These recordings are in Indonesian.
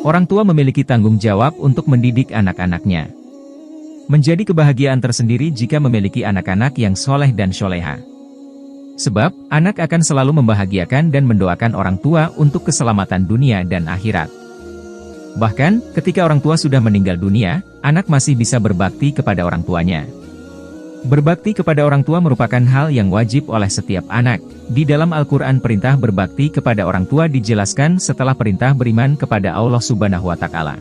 Orang tua memiliki tanggung jawab untuk mendidik anak-anaknya. Menjadi kebahagiaan tersendiri jika memiliki anak-anak yang soleh dan soleha. Sebab, anak akan selalu membahagiakan dan mendoakan orang tua untuk keselamatan dunia dan akhirat. Bahkan, ketika orang tua sudah meninggal dunia, anak masih bisa berbakti kepada orang tuanya. Berbakti kepada orang tua merupakan hal yang wajib oleh setiap anak. Di dalam Al-Quran perintah berbakti kepada orang tua dijelaskan setelah perintah beriman kepada Allah Subhanahu wa Ta'ala.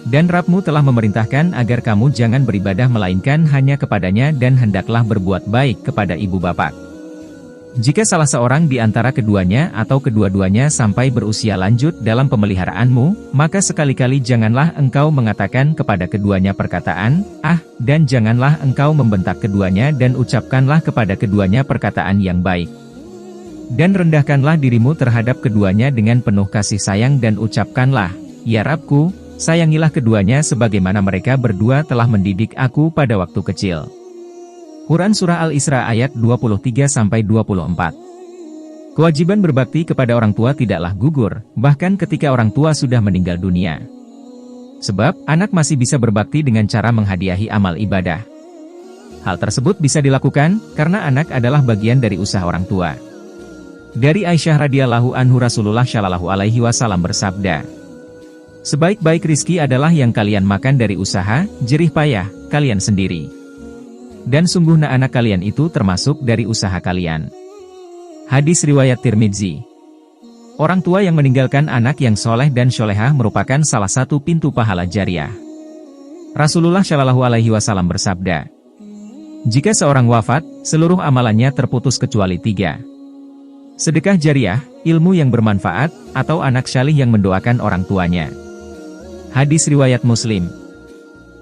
Dan Rabbmu telah memerintahkan agar kamu jangan beribadah melainkan hanya kepadanya dan hendaklah berbuat baik kepada ibu bapak. Jika salah seorang di antara keduanya atau kedua-duanya sampai berusia lanjut dalam pemeliharaanmu, maka sekali-kali janganlah engkau mengatakan kepada keduanya perkataan, "Ah," dan janganlah engkau membentak keduanya dan ucapkanlah kepada keduanya perkataan yang baik. Dan rendahkanlah dirimu terhadap keduanya dengan penuh kasih sayang dan ucapkanlah, "Ya Rabbku, sayangilah keduanya sebagaimana mereka berdua telah mendidik aku pada waktu kecil." Quran Surah Al-Isra ayat 23-24. Kewajiban berbakti kepada orang tua tidaklah gugur, bahkan ketika orang tua sudah meninggal dunia. Sebab, anak masih bisa berbakti dengan cara menghadiahi amal ibadah. Hal tersebut bisa dilakukan, karena anak adalah bagian dari usaha orang tua. Dari Aisyah radhiyallahu anhu Rasulullah shallallahu alaihi wasallam bersabda, "Sebaik-baik rizki adalah yang kalian makan dari usaha, jerih payah, kalian sendiri. Dan sungguhnya anak kalian itu termasuk dari usaha kalian." Hadis riwayat Tirmidzi. Orang tua yang meninggalkan anak yang soleh dan solehah merupakan salah satu pintu pahala jariah. Rasulullah Shallallahu Alaihi Wasallam bersabda, "Jika seorang wafat, seluruh amalannya terputus kecuali 3. Sedekah jariah, ilmu yang bermanfaat, atau anak salih yang mendoakan orang tuanya." Hadis riwayat Muslim.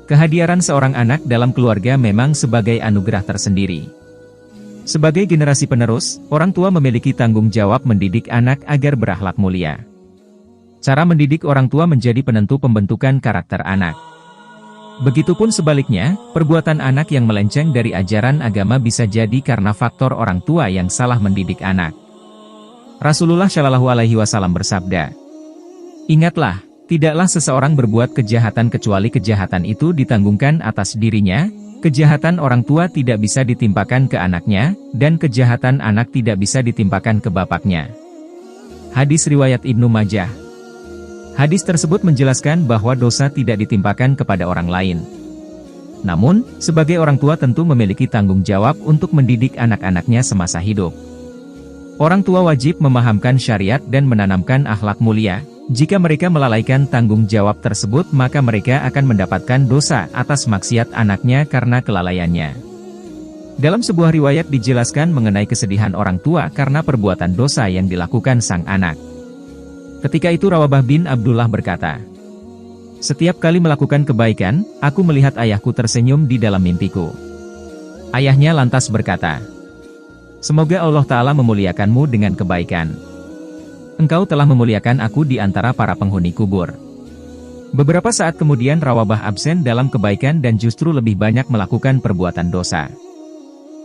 Kehadiran seorang anak dalam keluarga memang sebagai anugerah tersendiri. Sebagai generasi penerus, orang tua memiliki tanggung jawab mendidik anak agar berakhlak mulia. Cara mendidik orang tua menjadi penentu pembentukan karakter anak. Begitupun sebaliknya, perbuatan anak yang melenceng dari ajaran agama bisa jadi karena faktor orang tua yang salah mendidik anak. Rasulullah Shallallahu Alaihi Wasallam bersabda, "Ingatlah, tidaklah seseorang berbuat kejahatan kecuali kejahatan itu ditanggungkan atas dirinya, kejahatan orang tua tidak bisa ditimpakan ke anaknya, dan kejahatan anak tidak bisa ditimpakan ke bapaknya." Hadis riwayat Ibnu Majah. Hadis tersebut menjelaskan bahwa dosa tidak ditimpakan kepada orang lain. Namun, sebagai orang tua tentu memiliki tanggung jawab untuk mendidik anak-anaknya semasa hidup. Orang tua wajib memahamkan syariat dan menanamkan akhlak mulia. Jika mereka melalaikan tanggung jawab tersebut maka mereka akan mendapatkan dosa atas maksiat anaknya karena kelalaiannya. Dalam sebuah riwayat dijelaskan mengenai kesedihan orang tua karena perbuatan dosa yang dilakukan sang anak. Ketika itu Rawabah bin Abdullah berkata, "Setiap kali melakukan kebaikan, aku melihat ayahku tersenyum di dalam mimpiku." Ayahnya lantas berkata, "Semoga Allah Ta'ala memuliakanmu dengan kebaikan. Engkau telah memuliakan aku di antara para penghuni kubur." Beberapa saat kemudian Rawabah absen dalam kebaikan dan justru lebih banyak melakukan perbuatan dosa.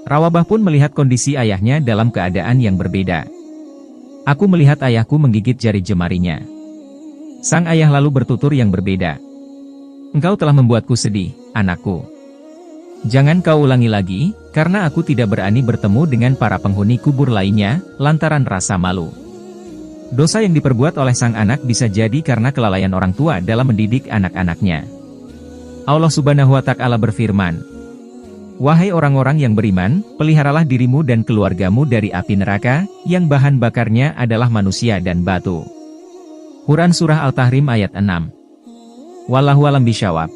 Rawabah pun melihat kondisi ayahnya dalam keadaan yang berbeda. "Aku melihat ayahku menggigit jari jemarinya." Sang ayah lalu bertutur yang berbeda, "Engkau telah membuatku sedih, anakku. Jangan kau ulangi lagi, karena aku tidak berani bertemu dengan para penghuni kubur lainnya, lantaran rasa malu." Dosa yang diperbuat oleh sang anak bisa jadi karena kelalaian orang tua dalam mendidik anak-anaknya. Allah Subhanahu wa Ta'ala berfirman, "Wahai orang-orang yang beriman, peliharalah dirimu dan keluargamu dari api neraka, yang bahan bakarnya adalah manusia dan batu." Quran Surah Al-Tahrim ayat 6. Wallahu a'lam bishawab.